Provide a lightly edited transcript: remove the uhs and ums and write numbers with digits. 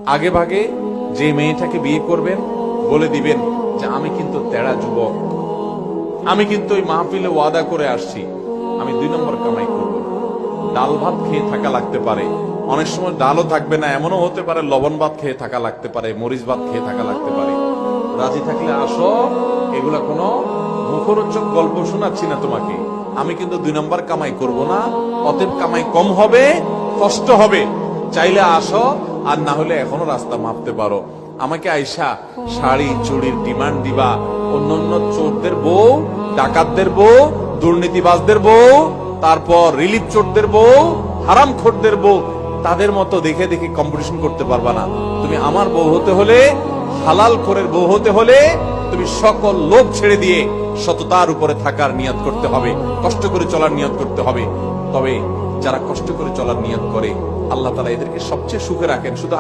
আগে ভাগে যে মেয়েটাকে বিয়ে করবেন বলে দিবেন যে আমি কিন্তু তেড়া যুবক, আমি কিন্তু ওই মাহফিলে ওয়াদা করে আসছি আমি 2 নম্বর কামাই করব। ডাল ভাত খেয়ে থাকা লাগতে পারে, অনেক সময় ডালও থাকবে না, এমনও হতে পারে লবণ ভাত খেয়ে থাকা লাগতে পারে, মরিচ ভাত খেয়ে থাকা লাগতে পারে। রাজি থাকলে আসো, এগুলা কোনো মুখরোচক গল্প শোনাচ্ছি না তোমাকে। আমি কিন্তু 2 নম্বর কামাই করব না, অতএব কামাই কম হবে, কষ্ট হবে। চাইলে আসো, আর না হলে এখনো রাস্তা মাপতে পারো। আমাকে আইসা শাড়ি চুড়ির ডিমান্ড দিবা, অন্যান্য চোরদের বউ, ডাকাতদের বউ, দুর্নীতিবাজদের বউ, তারপর রিলিফ চোরদের বউ, হারামখোরদের বউ, তাদের মতো দেখে দেখে কম্পিটিশন করতে পারবা না। তুমি আমার বউ হতে হলে, হালাল খোরের বউ হতে হলে তুমি সকল লোভ ছেড়ে দিয়ে সততার উপরে থাকার নিয়ত করতে হবে, কষ্ট করে চলার নিয়ত করতে হবে। তবে যারা কষ্ট করে চলার নিয়ত করে আল্লাহ তাআলা এদেরকে সবচেয়ে সুখে রাখেন। শুধু